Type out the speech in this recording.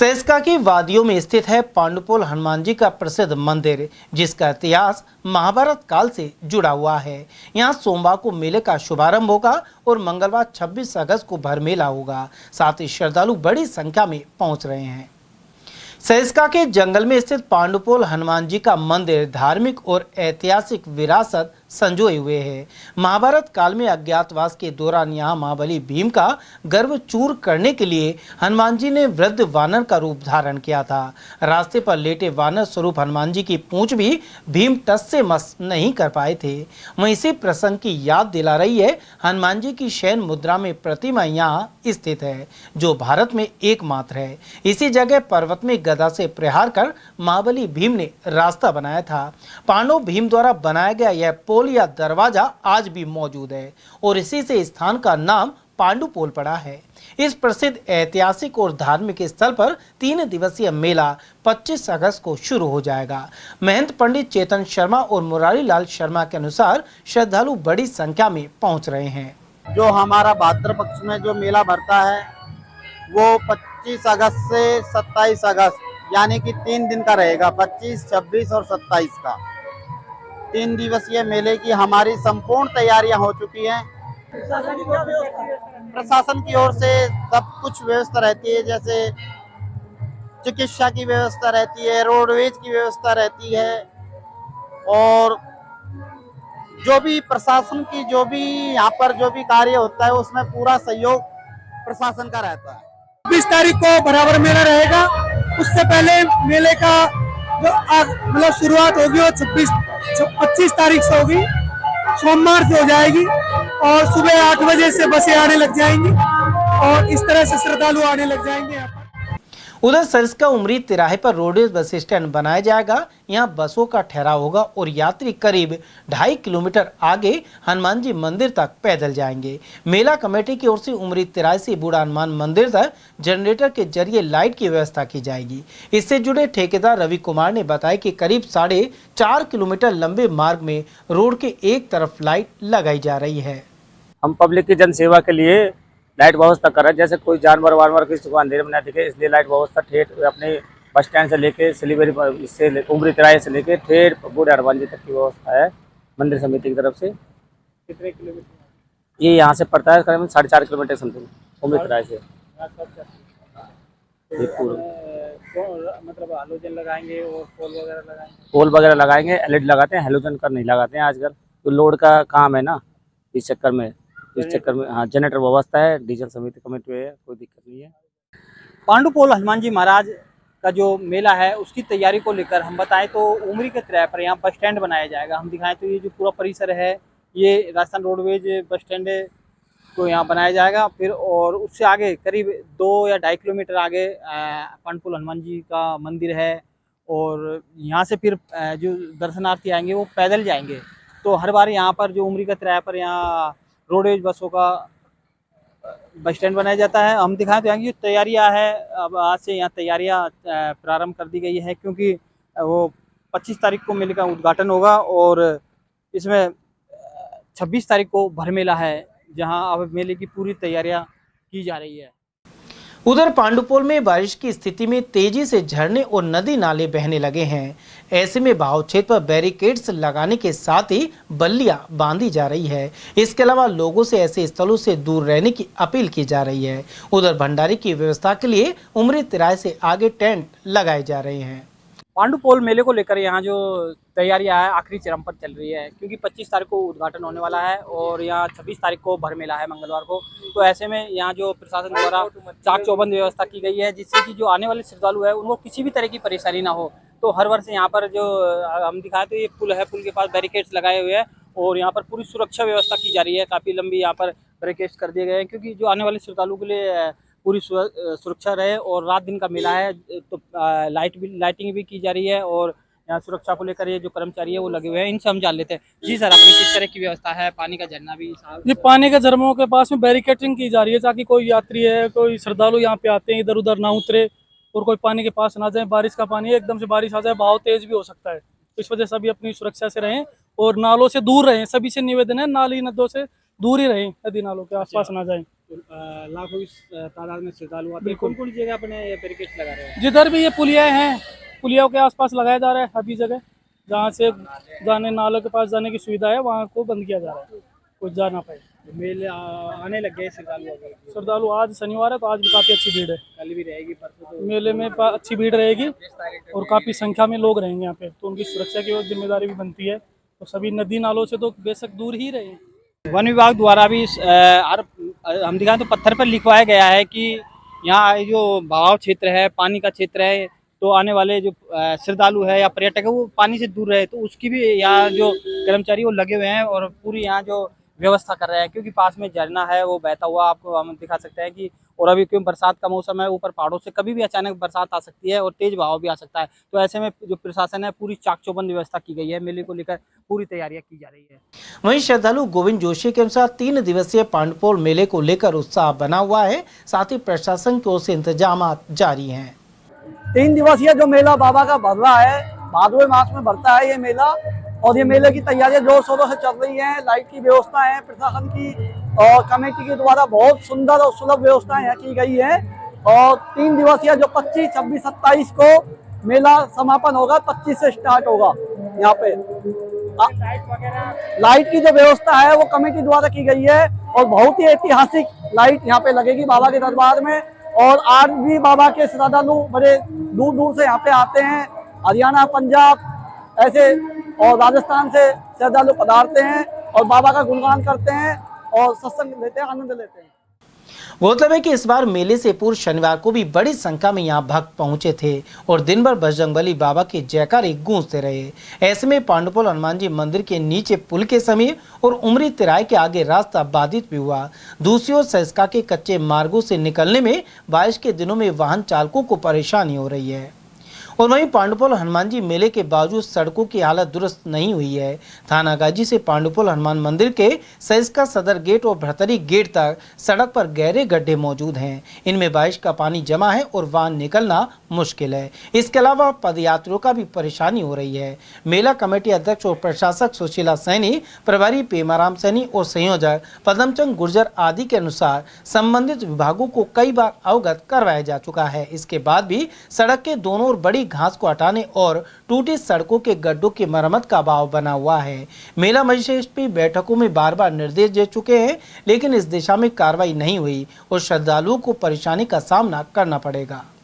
सहसका की वादियों में स्थित है पांडुपोल हनुमान जी का प्रसिद्ध मंदिर, जिसका इतिहास महाभारत काल से जुड़ा हुआ है। यहाँ सोमवार को मेले का शुभारंभ होगा और मंगलवार 26 अगस्त को भर मेला होगा। साथ ही श्रद्धालु बड़ी संख्या में पहुंच रहे हैं। सहसका के जंगल में स्थित पांडुपोल हनुमान जी का मंदिर धार्मिक और ऐतिहासिक विरासत संजोए हुए है। महाभारत काल में अज्ञातवास के दौरान यहाँ महाबली भीम का गर्व चूर करने के लिए हनुमान जी ने वृद्ध वानर का रूप धारण किया था। रास्ते पर लेटे वानर स्वरूप हनुमान जी की पूंछ भी भीम टस से मस नहीं कर पाए थे। वहीं इसी प्रसंग की याद दिला रही है हनुमान जी की शयन मुद्रा में प्रतिमा यहाँ स्थित है, जो भारत में एकमात्र है। इसी जगह पर्वत में गदा से प्रहार कर महाबली भीम ने रास्ता बनाया था। पांडव भीम द्वारा बनाया गया यह पोल या दरवाजा आज भी मौजूद है और इसी से स्थान का नाम पांडुपोल पड़ा है। इस प्रसिद्ध ऐतिहासिक और धार्मिक स्थल पर 3 दिवसीय मेला 25 अगस्त को शुरू हो जाएगा। महंत पंडित चेतन शर्मा और मुरारी लाल शर्मा के अनुसार श्रद्धालु बड़ी संख्या में पहुंच रहे हैं। जो हमारा भाद्र पक्ष में जो मेला भरता है वो 25 अगस्त से 27 अगस्त यानी कि 3 दिन का रहेगा। 25, 26 और 27 का 3 दिवसीय मेले की हमारी संपूर्ण तैयारियां हो चुकी हैं। प्रशासन की ओर से सब कुछ व्यवस्था रहती है, जैसे चिकित्सा की व्यवस्था रहती है, रोडवेज की व्यवस्था रहती है और जो भी प्रशासन की जो भी यहाँ पर जो भी कार्य होता है उसमें पूरा सहयोग प्रशासन का रहता है। 20 तारीख को बराबर मेला रहेगा। उससे पहले मेले का जो मतलब शुरुआत होगी वो 25 तारीख से होगी, सोमवार से हो जाएगी और सुबह 8 बजे से बसें आने लग जाएंगी और इस तरह से श्रद्धालु आने लग जाएंगे यहाँ पर। उधर सहसका उमरी तिराहे पर रोडवेज बस स्टैंड बनाया जाएगा। यहाँ बसों का ठहराव होगा और यात्री करीब 2.5 किलोमीटर आगे हनुमान जी मंदिर तक पैदल जाएंगे। मेला कमेटी की ओर से उमरी तिराहे से बूढ़ा हनुमान मंदिर तक जनरेटर के जरिए लाइट की व्यवस्था की जाएगी। इससे जुड़े ठेकेदार रवि कुमार ने बताया कि करीब 4.5 किलोमीटर लंबे मार्ग में रोड के एक तरफ लाइट लगाई जा रही है। हम पब्लिक की जन सेवा के लिए लाइट व्यवस्था कर रहे हैं, जैसे कोई जानवर वानवर किसी को अंधेरे में न दिखे, इसलिए लाइट व्यवस्था ठेठ अपने बस स्टैंड से लेके सिलीगुड़ी इससे उमरी तिराहे से लेके ठेठ बूढ़े हनुमान जी तक की व्यवस्था है मंदिर समिति की तरफ से। कितने किलोमीटर? ये यहाँ से पड़ता है करीब 4.5 किलोमीटर समथिंग उमरी तिराहे से। मतलब हेलोजन लगाएंगे और पोल वगैरह लगाएंगे। एलईडी लगाते हैं, हेलोजन का नहीं लगाते हैं आजकल, तो लोड का काम है ना, इस चक्कर में हाँ जनरेटर व्यवस्था है, डीजल समिति कमेटी है, कोई दिक्कत नहीं है। पांडुपोल हनुमान जी महाराज का जो मेला है उसकी तैयारी को लेकर हम बताएं तो उमरी के किराए पर यहाँ बस स्टैंड बनाया जाएगा। हम दिखाएं तो ये जो पूरा परिसर है ये राजस्थान रोडवेज बस स्टैंड को यहाँ बनाया जाएगा। फिर और उससे आगे करीब 2 या 2.5 किलोमीटर आगे पांडुपोल हनुमान जी का मंदिर है और यहाँ से फिर जो दर्शनार्थी आएंगे वो पैदल जाएंगे। तो हर बार यहाँ पर जो उमरी का किराए पर यहाँ रोडवेज बसों का बस स्टैंड बनाया जाता है। हम दिखाएं तो यहाँ की तैयारियां है, अब आज से यहाँ तैयारियां प्रारंभ कर दी गई है क्योंकि वो 25 तारीख को मेले का उद्घाटन होगा और इसमें 26 तारीख को भर मेला है, जहां अब मेले की पूरी तैयारियां की जा रही है। उधर पांडुपोल में बारिश की स्थिति में तेजी से झरने और नदी नाले बहने लगे हैं। ऐसे में बहाव क्षेत्र पर बैरिकेड्स लगाने के साथ ही बल्लियां बांधी जा रही है। इसके अलावा लोगों से ऐसे स्थलों से दूर रहने की अपील की जा रही है। उधर भंडारे की व्यवस्था के लिए उमरी तिराहे से आगे टेंट लगाए जा रहे हैं। पांडुपोल मेले को लेकर यहाँ जो तैयारियां है आखिरी चरम पर चल रही है क्योंकि 25 तारीख को उद्घाटन होने वाला है और यहाँ 26 तारीख को भर मेला है मंगलवार को। तो ऐसे में यहाँ जो प्रशासन द्वारा चाक चौबंद व्यवस्था की गई है जिससे कि जो आने वाले श्रद्धालु है उनको किसी भी तरह की परेशानी ना हो। तो हर वर्ष यहाँ पर जो हम दिखाए तो ये पुल है, पुल के पास बैरिकेड्स लगाए हुए हैं और यहाँ पर पूरी सुरक्षा व्यवस्था की जा रही है। काफ़ी लंबी यहाँ पर बैरिकेड्स कर दिए गए हैं क्योंकि जो आने वाले श्रद्धालुओं के लिए पूरी सुरक्षा रहे और रात दिन का मेला है तो लाइटिंग भी की जा रही है और यहाँ सुरक्षा को लेकर ये जो कर्मचारी है वो लगे हुए हैं। इनसे हम जान लेते हैं। जी सर, अपनी किस तरह की व्यवस्था है? पानी का झरना भी ये पानी के झरनों के पास में बैरिकेडिंग की जा रही है ताकि कोई यात्री है, कोई श्रद्धालु यहाँ पे आते हैं इधर उधर ना उतरे और कोई पानी के पास ना जाए। बारिश का पानी है, एकदम से बारिश आ जाए, बहाव तेज भी हो सकता है, इस वजह से सभी अपनी सुरक्षा से रहें और नालों से दूर रहें। सभी से निवेदन है नाली नदों से दूर ही रहें, नदी नालों के आसपास ना जाएं। लाखों की तादाद में श्रद्धालु आते हैं। बिल्कुल। कौन कौन जगह अपने बैरिकेड्स लगा रहे हैं? जिधर भी ये पुलिया हैं, पुलियों के आसपास लगाया जा रहा है। अभी जगह जहाँ से जाने नालों के पास जाने की सुविधा है वहाँ को बंद किया जा रहा है, कोई जा ना पाए। मेले आने लग गए श्रद्धालु अभी। श्रद्धालु आज शनिवार है तो आज भी काफ़ी अच्छी भीड़ है। कल भी रहेगी, परसों तो मेले में अच्छी भीड़ रहेगी और काफ़ी संख्या में लोग रहेंगे यहाँ पे, तो उनकी सुरक्षा की जिम्मेदारी भी बनती है। तो सभी नदी नालों से तो बेशक दूर ही रहे। वन विभाग द्वारा भी हम दिखाएं तो पत्थर पर लिखवाया गया है कि यहाँ जो बहाव क्षेत्र है, पानी का क्षेत्र है, तो आने वाले जो श्रद्धालु है या पर्यटक है वो पानी से दूर रहे। तो उसकी भी यहाँ जो कर्मचारी वो लगे हुए हैं और पूरी यहाँ जो व्यवस्था कर रहे हैं, क्योंकि पास में झरना है वो बहता हुआ आपको हम दिखा सकते हैं कि, और अभी क्योंकि बरसात का मौसम है, ऊपर पहाड़ों से कभी भी अचानक बरसात आ सकती है और तेज बहाव भी आ सकता है। तो ऐसे में जो प्रशासन है पूरी चाक चौबंद व्यवस्था की गई है। मेले को लेकर पूरी तैयारियां की जा रही है। वहीं श्रद्धालु गोविंद जोशी के अनुसार 3 दिवसीय पांडुपोल मेले को लेकर उत्साह बना हुआ है, साथ ही प्रशासन की ओर से इंतजाम जारी हैं। 3 दिवसीय जो मेला बाबा का भर रहा है, भादवे मास में भरता है ये मेला, और ये मेले की तैयारियां जोर शोरों से चल रही हैं। लाइट की व्यवस्था है प्रशासन की और कमेटी के द्वारा बहुत सुंदर और सुलभ व्यवस्थाएं यहाँ की गई है। और 3 दिवसीय जो 25, 26, 27 को मेला समापन होगा, 25 से स्टार्ट होगा। यहाँ पे लाइट की जो व्यवस्था है वो कमेटी द्वारा की गई है और बहुत ही ऐतिहासिक लाइट यहाँ पे लगेगी बाबा के दरबार में। और आज भी बाबा के श्रद्धालु बड़े दूर दूर से यहाँ पे आते हैं, हरियाणा, पंजाब ऐसे और राजस्थान से श्रद्धालु पधारते हैं और बाबा का गुणगान करते हैं और सत्संग लेते हैं, आनंद लेते हैं। गौरतलब है कि इस बार मेले से पूर्व शनिवार को भी बड़ी संख्या में यहाँ भक्त पहुंचे थे और दिन भर बजरंगबली बाबा के जयकारे गूंजते रहे। ऐसे में पांडुपोल हनुमान जी मंदिर के नीचे पुल के समीप और उमरी तिराए के आगे रास्ता बाधित भी हुआ। दूसरी ओर सैसका के कच्चे मार्गों से निकलने में बारिश के दिनों में वाहन चालकों को परेशानी हो रही है। और वहीं पांडुपोल हनुमान जी मेले के बावजूद सड़कों की हालत दुरुस्त नहीं हुई है। थानागाजी से पांडुपोल हनुमान मंदिर के सैसका सदर गेट और भरतरी गेट तक सड़क पर गहरे गड्ढे मौजूद हैं। इनमें बारिश का पानी जमा है और वाहन निकलना मुश्किल है। इसके अलावा पदयात्रियों का भी परेशानी हो रही है। मेला कमेटी अध्यक्ष और प्रशासक सुशीला सैनी, प्रभारी पेमाराम सैनी और संयोजक पदमचंद गुर्जर आदि के अनुसार संबंधित विभागों को कई बार अवगत करवाया जा चुका है। इसके बाद भी सड़क के दोनों ओर बड़ी घास को हटाने और टूटी सड़कों के गड्ढों की मरम्मत का अभाव बना हुआ है। मेला मजिस्ट्रेट भी बैठकों में बार बार निर्देश दे चुके हैं, लेकिन इस दिशा में कार्रवाई नहीं हुई और श्रद्धालुओं को परेशानी का सामना करना पड़ेगा।